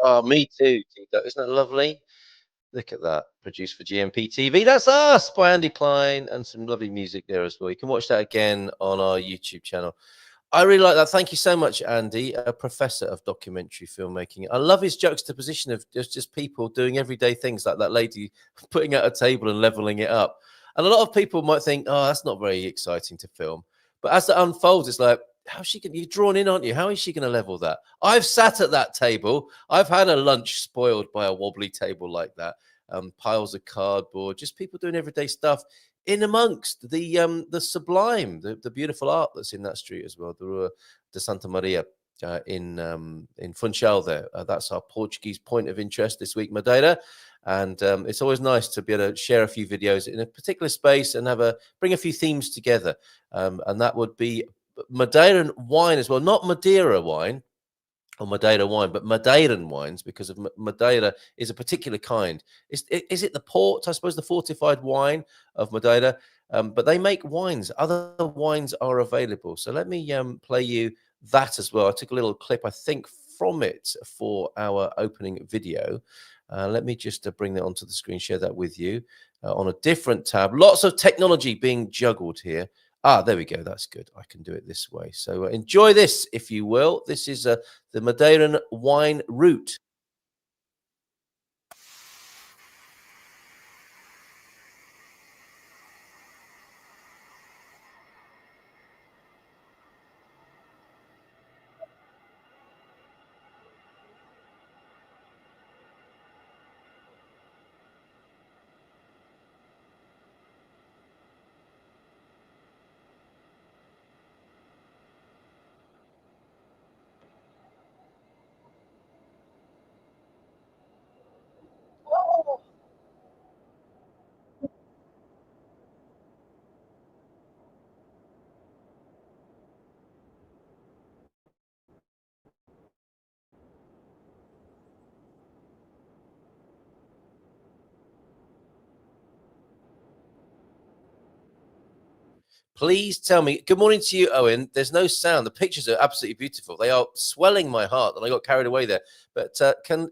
Oh, me too, Tito. Isn't that lovely? Look at that. Produced for GMP TV. That's us by Andy Klein and some lovely music there as well. You can watch that again on our YouTube channel. I really like that. Thank you so much, Andy, a professor of documentary filmmaking. I love his juxtaposition of just people doing everyday things like that lady putting out a table and leveling it up. And a lot of people might think, oh, that's not very exciting to film. But as it unfolds, it's like, how's she going? You're drawn in, aren't you? How is she going to level that? I've sat at that table. I've had a lunch spoiled by a wobbly table like that. Piles of cardboard, just people doing everyday stuff in amongst the sublime, the beautiful art that's in that street as well, the Rua de Santa Maria in Funchal there. That's our Portuguese point of interest this week, Madeira. And it's always nice to be able to share a few videos in a particular space and bring a few themes together. And that would be Madeiran wine as well, not Madeira wine, or Madeira wine, but Madeiran wines, because of Madeira is a particular kind. Is it the port? I suppose the fortified wine of Madeira. But they make wines. Other wines are available. So let me play you that as well. I took a little clip, I think, from it for our opening video. Let me just bring that onto the screen, share that with you on a different tab. Lots of technology being juggled here. There we go. That's good. I can do it this way. So enjoy this, if you will. This is the Madeiran wine route. Please tell me. Good morning to you, Owen. There's no sound. The pictures are absolutely beautiful. They are swelling my heart, and I got carried away there. But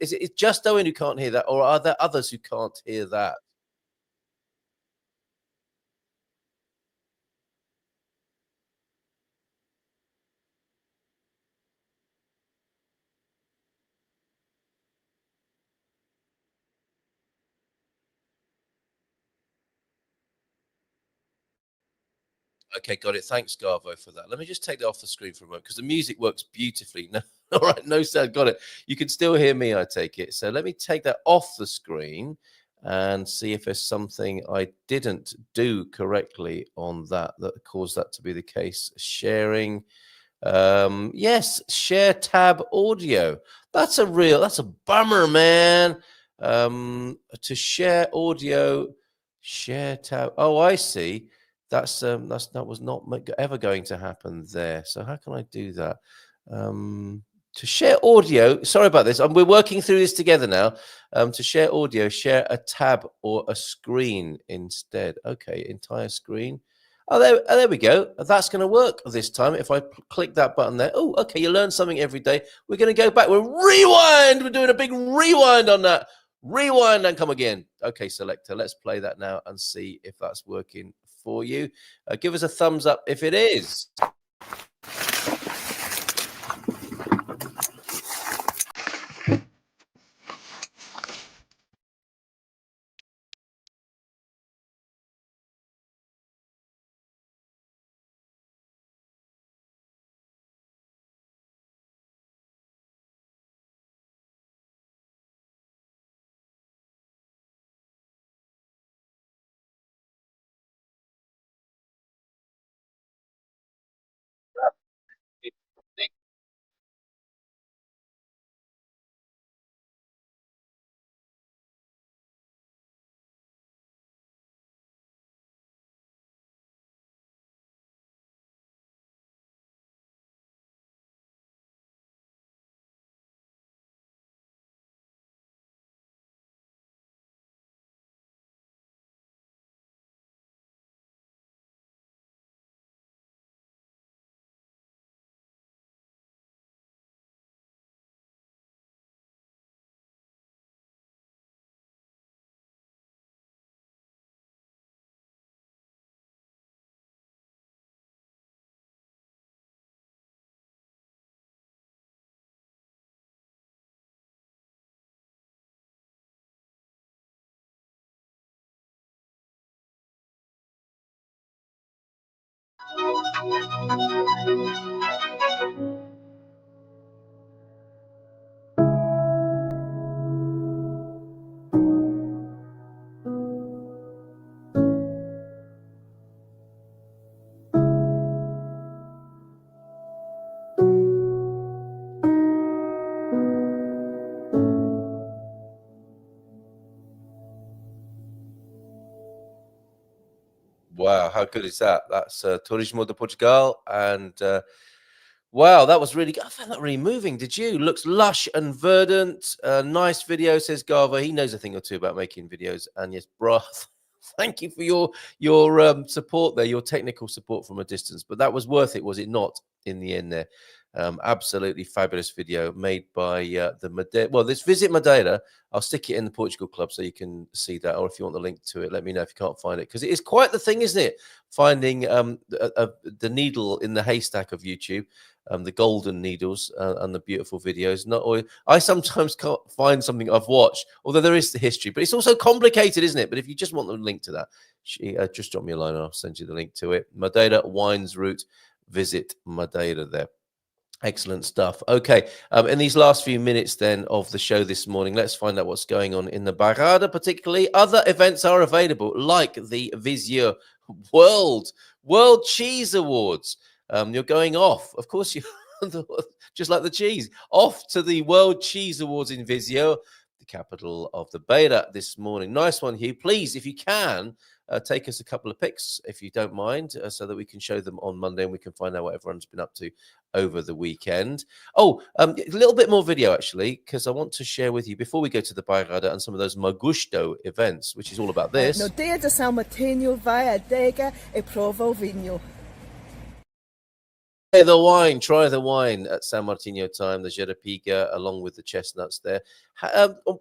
is it just Owen who can't hear that, or are there others who can't hear that? Okay, got it. Thanks, Garvo, for that. Let me just take that off the screen for a moment because the music works beautifully. No, all right, no sound. Got it. You can still hear me, I take it. So let me take that off the screen and see if there's something I didn't do correctly on that caused that to be the case. Sharing. Yes, share tab audio. That's a bummer, man. To share audio, share tab. Oh, I see. That was not ever going to happen there. So how can I do that? To share audio. Sorry about this. We're working through this together now. To share audio, share a tab or a screen instead. Okay, entire screen. There we go. That's going to work this time. If I click that button there. Oh, okay. You learn something every day. We're going to go back. We're rewind. We're doing a big rewind on that. Rewind and come again. Okay, selector. Let's play that now and see if that's working for you. Give us a thumbs up if it is. Wow, how good is that? That's Turismo de Portugal, and wow, that was really good. I found that really moving. Did you? Looks lush and verdant. Nice video, says Gava. He knows a thing or two about making videos. And yes, bro, thank you for your support there, your technical support from a distance. But that was worth it, was it not? In the end, there. Absolutely fabulous video made by the Madeira. Well, this Visit Madeira. I'll stick it in the Portugal Club so you can see that. Or if you want the link to it, let me know if you can't find it, because it is quite the thing, isn't it? Finding the needle in the haystack of YouTube. The golden needles and the beautiful videos. Not always, I sometimes can't find something I've watched, although there is the history, but it's also complicated, isn't it? But if you just want the link to that, just drop me a line and I'll send you the link to it. Madeira Wines Route, Visit Madeira there. Excellent stuff. Okay, in these last few minutes then of the show this morning, let's find out what's going on in the Bairrada particularly. Other events are available, like the Visio World Cheese Awards. You're going off. Of course, you just like the cheese, off to the World Cheese Awards in Visio, the capital of the Beira, this morning. Nice one, Hugh. Please, if you can, take us a couple of pics, if you don't mind, so that we can show them on Monday and we can find out what everyone's been up to over the weekend. Oh, a little bit more video, actually, because I want to share with you, before we go to the Bairrada and some of those Magusto events, which is all about this. No dia de São Martinho vai a adega e prova o vinho. Try the wine at San Martino time, the Jerapiga, along with the chestnuts there.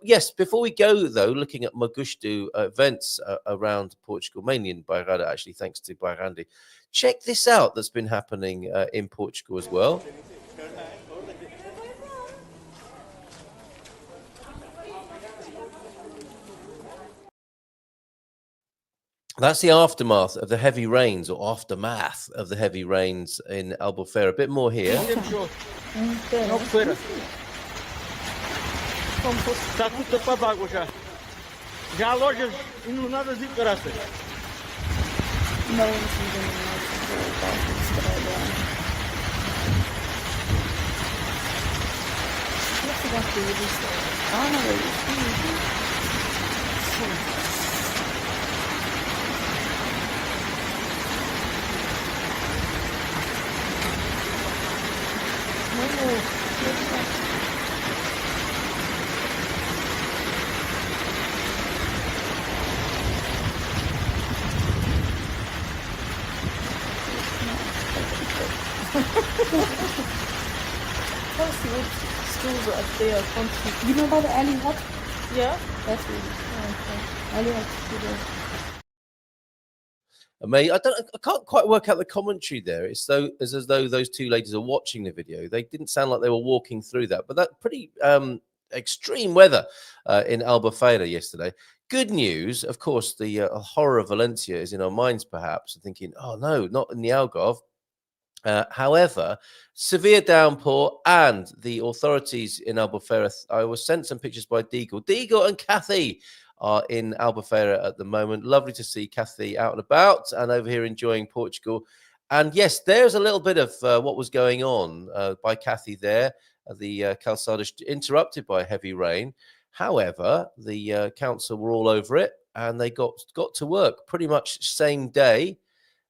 Yes, before we go, though, looking at Magusto events around Portugal, mainly in Bairrada, actually, thanks to Bairrandi. Check this out that's been happening in Portugal as well. That's the aftermath of the heavy rains, or aftermath of the heavy rains in Albufeira. A bit more here. Está tudo tapado água já. Já há lojas iluminadas e caraças. Schools are up there. You know about the alley hut? Yeah. That's really alley hut. I can't quite work out the commentary there. It's as though those two ladies are watching the video. They didn't sound like they were walking through that, but that pretty extreme weather in Albufeira yesterday. Good news, of course, the horror of Valencia is in our minds, perhaps, thinking, oh no, not in the Algarve. However, severe downpour, and the authorities in Albufeira, I was sent some pictures by Deagle and Kathy are in Albufeira at the moment. Lovely to see Kathy out and about and over here enjoying Portugal. And yes, there's a little bit of what was going on by Kathy there. The calçada interrupted by heavy rain. However, the council were all over it and they got to work pretty much same day.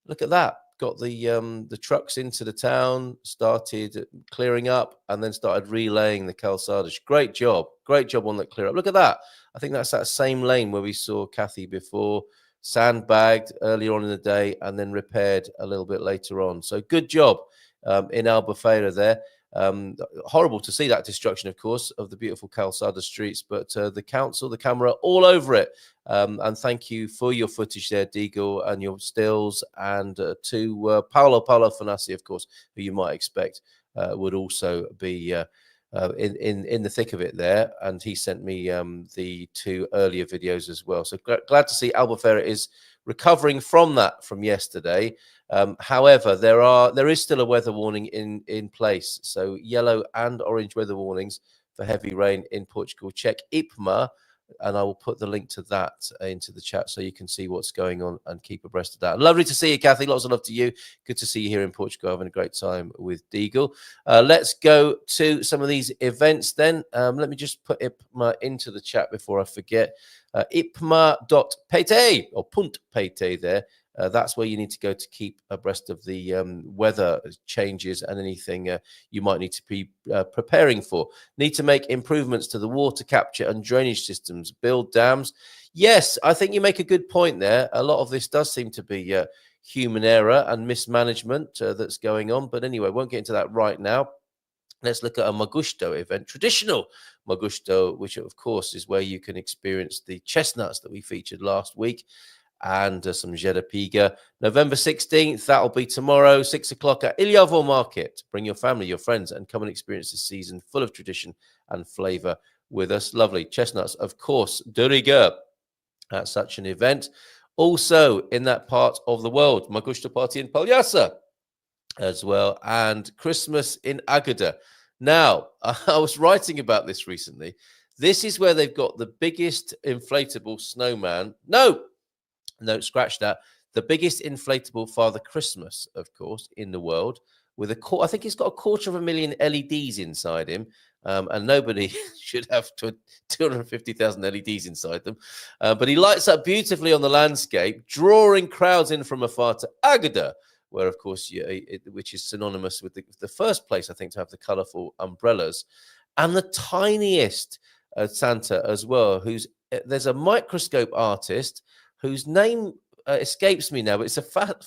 Look at that. Got the trucks into the town, started clearing up, and then started relaying the calçadas. Great job on that clear up. Look at that. I think that's that same lane where we saw Kathy before, sandbagged earlier on in the day and then repaired a little bit later on. So good job in Albufeira there. Horrible to see that destruction, of course, of the beautiful calçada streets, but the council, the camera, all over it. And thank you for your footage there, Deagle, and your stills, and to Paulo Fanassi, of course, who you might expect would also be in the thick of it there, and he sent me the 2 earlier videos as well. So glad to see Albufeira is recovering from that from yesterday. However, there is still a weather warning in place, so yellow and orange weather warnings for heavy rain in Portugal. Check IPMA, and I will put the link to that into the chat so you can see what's going on and keep abreast of that. Lovely to see you, Kathy. Lots of love to you. Good to see you here in Portugal, having a great time with Deagle. Let's go to some of these events then. Let me just put IPMA into the chat before I forget. IPMA.pt or .pt there. That's where you need to go to keep abreast of the weather changes and anything you might need to be preparing for. Need to make improvements to the water capture and drainage systems, build dams. Yes, I think you make a good point there. A lot of this does seem to be human error and mismanagement that's going on. But anyway, won't get into that right now. Let's look at a Magusto event, traditional Magusto, which of course is where you can experience the chestnuts that we featured last week, and some Jerapiga. November 16th, that'll be tomorrow, 6 o'clock at Ilhavo Market. Bring your family, your friends, and come and experience this season full of tradition and flavour with us. Lovely chestnuts, of course, Duriga at such an event. Also in that part of the world, Magusto Party in Palhaça as well, and Christmas in Agada. Now, I was writing about this recently. This is where they've got the biggest inflatable snowman. No, scratch that. The biggest inflatable Father Christmas, of course, in the world, with I think he's got 250,000 LEDs inside him, and nobody should have 250,000 LEDs inside them. But he lights up beautifully on the landscape, drawing crowds in from afar to Agada, where, of course, which is synonymous with the first place, I think, to have the colourful umbrellas, and the tiniest Santa as well. There's a microscope artist whose name escapes me now, but it's a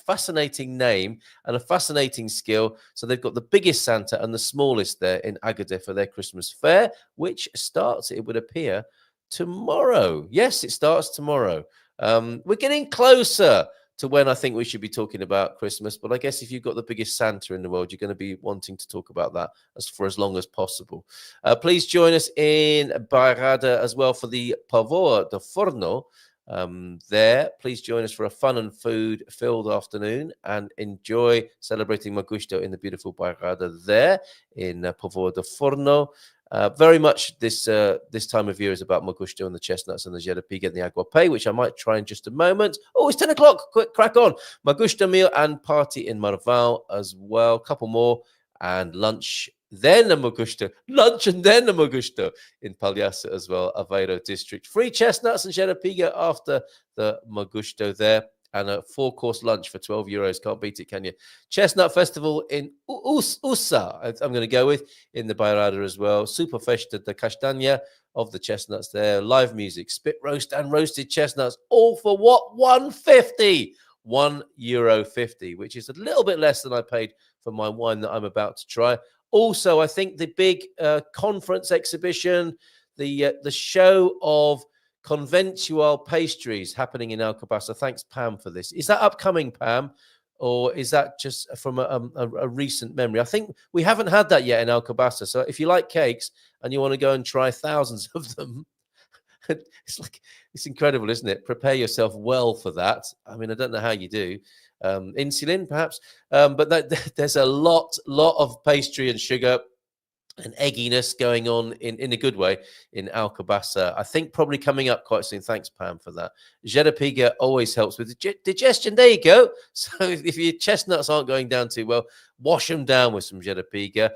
fascinating name and a fascinating skill. So they've got the biggest Santa and the smallest there in Agade for their Christmas fair, which starts, it would appear, tomorrow. Yes, it starts tomorrow. We're getting closer to when I think we should be talking about Christmas, but I guess if you've got the biggest Santa in the world, you're going to be wanting to talk about that for as long as possible. Please join us in Bairrada as well for the Pavor de Forno. There, please join us for a fun and food-filled afternoon and enjoy celebrating Magusto in the beautiful Bairrada there in Pavor de Forno. Very much this time of year is about Magusto and the chestnuts and the Jerapiga and the aguape, which I might try in just a moment. Oh, it's 10 o'clock. Quick, crack on. Magusto meal and party in Marval as well. Couple more and lunch. Then a Magusto. Lunch and then a Magusto in Palhaça as well, Aveiro district. Free chestnuts and Jerapiga after the Magusto there. And a 4-course lunch for €12. Can't beat it, can you? Chestnut Festival in Usa, I'm going to go with, in the Bairrada as well. Super Festa de Castanha of the chestnuts there. Live music, spit roast and roasted chestnuts, all for what? €1.50. €1.50, which is a little bit less than I paid for my wine that I'm about to try. Also, I think the big conference exhibition, the show of conventual pastries happening in Alcobaça. Thanks, Pam, for this. Is that upcoming, Pam, or is that just from a recent memory? I think we haven't had that yet in Alcobaça. So if you like cakes and you want to go and try thousands of them, it's incredible, isn't it? Prepare yourself well for that. I mean, I don't know how you do. Insulin, perhaps, but there's a lot of pastry and sugar and egginess going on in a good way in Alcobaça. I think probably coming up quite soon. Thanks, Pam, for that. Jerapiga always helps with digestion. There you go. So if your chestnuts aren't going down too well, wash them down with some Jerapiga.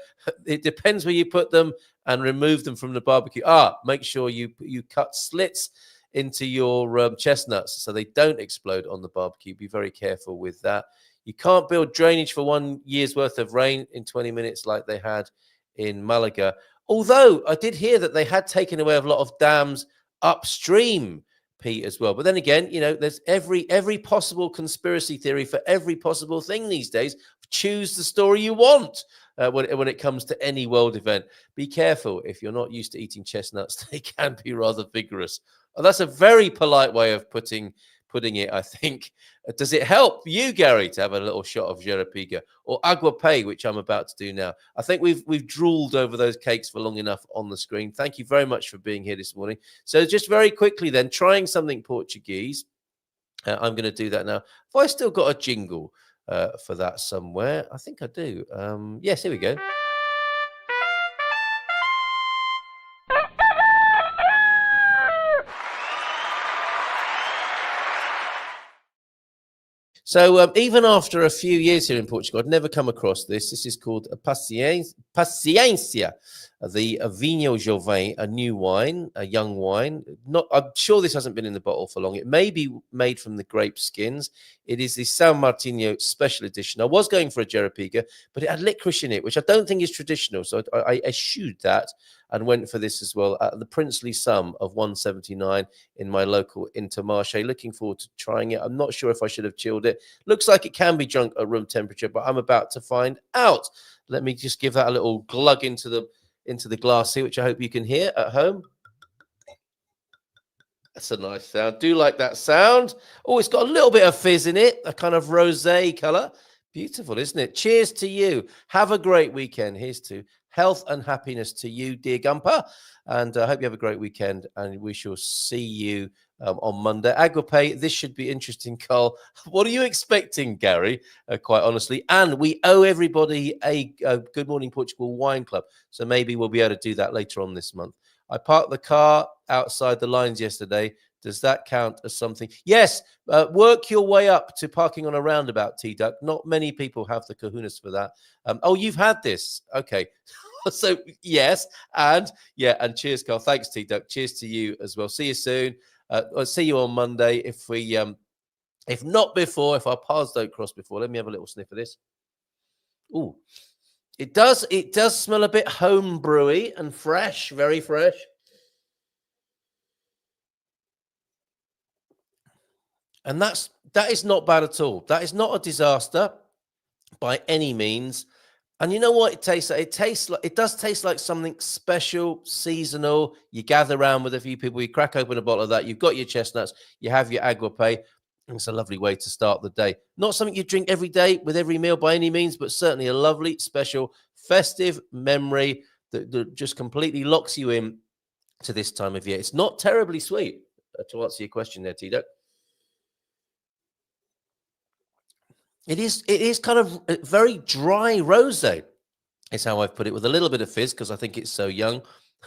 It depends where you put them and remove them from the barbecue. Make sure you cut slits into your chestnuts so they don't explode on the barbecue. Be very careful with that. You can't build drainage for 1 year's worth of rain in 20 minutes like they had in Malaga. Although I did hear that they had taken away a lot of dams upstream, Pete, as well. But then again, there's every possible conspiracy theory for every possible thing these days. Choose the story you want when it comes to any world event. Be careful. If you're not used to eating chestnuts, they can be rather vigorous. That's a very polite way of putting putting it, I think. Does it help you, Gary, to have a little shot of Jarapiga or aguape, which I'm about to do now? I think we've drooled over those cakes for long enough on the screen. Thank you very much for being here this morning. So just very quickly then, trying something Portuguese. I'm going to do that now. Have I still got a jingle for that somewhere? I think I do. Yes, here we go. So even after a few years here in Portugal, I'd never come across this. This is called Paciência, the Vinho Jovem, a new wine, a young wine. I'm sure this hasn't been in the bottle for long. It may be made from the grape skins. It is the São Martinho special edition. I was going for a Jarapiga, but it had licorice in it, which I don't think is traditional. So I eschewed that and went for this as well at the princely sum of 179 in my local Intermarché. Looking forward to trying it. I'm not sure if I should have chilled it. Looks like it can be drunk at room temperature, but I'm about to find out. Let me just give that a little glug into the glass here, which I hope you can hear at home. That's a nice sound. Do like that sound. Oh, it's got a little bit of fizz in it, a kind of rosé color. Beautiful, isn't it? Cheers to you. Have a great weekend. Here's to health and happiness to you, dear Gumper. And I hope you have a great weekend. And we shall see you on Monday. Aguape, this should be interesting, Carl. What are you expecting, Gary? Quite honestly. And we owe everybody a Good Morning Portugal wine club. So maybe we'll be able to do that later on this month. I parked the car outside the lines yesterday. Does that count as something? Yes. Work your way up to parking on a roundabout, T-Duck. Not many people have the kahunas for that. Oh, you've had this. Okay. So, yes. And cheers, Carl. Thanks, T-Duck. Cheers to you as well. See you soon. I'll see you on Monday. If not before, if our paths don't cross before, let me have a little sniff of this. Ooh. It does smell a bit home brewy and fresh, very fresh. And that is not bad at all. That is not a disaster by any means. And you know what it tastes like? It does taste like something special, seasonal. You gather around with a few people, you crack open a bottle of that, you've got your chestnuts, you have your aguape. It's a lovely way to start the day. Not something you drink every day with every meal by any means, but certainly a lovely, special, festive memory that just completely locks you in to this time of year. It's not terribly sweet, to answer your question there, T-Duck. It is kind of very dry rosé, is how I've put it, with a little bit of fizz because I think it's so young.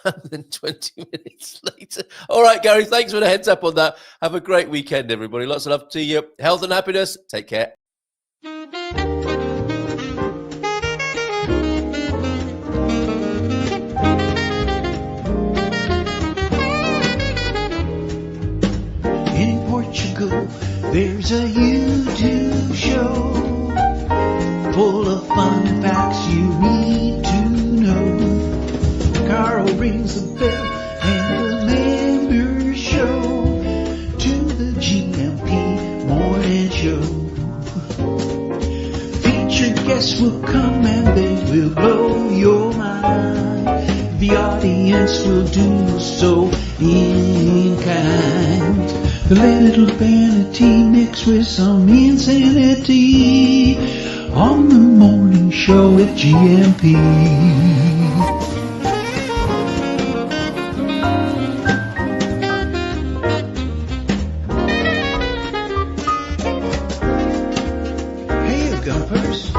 And then 20 minutes later. All right, Gary, thanks for the heads up on that. Have a great weekend, everybody. Lots of love to you. Health and happiness. Take care. In Portugal, there's a YouTube show full of fun facts you need to know. Carl rings the bell and the members show to the GMP morning show. Featured guests will come and they will blow your mind. The audience will do so in kind. The little vanity mixed with some insanity on the morning show with GMP. Gumpers.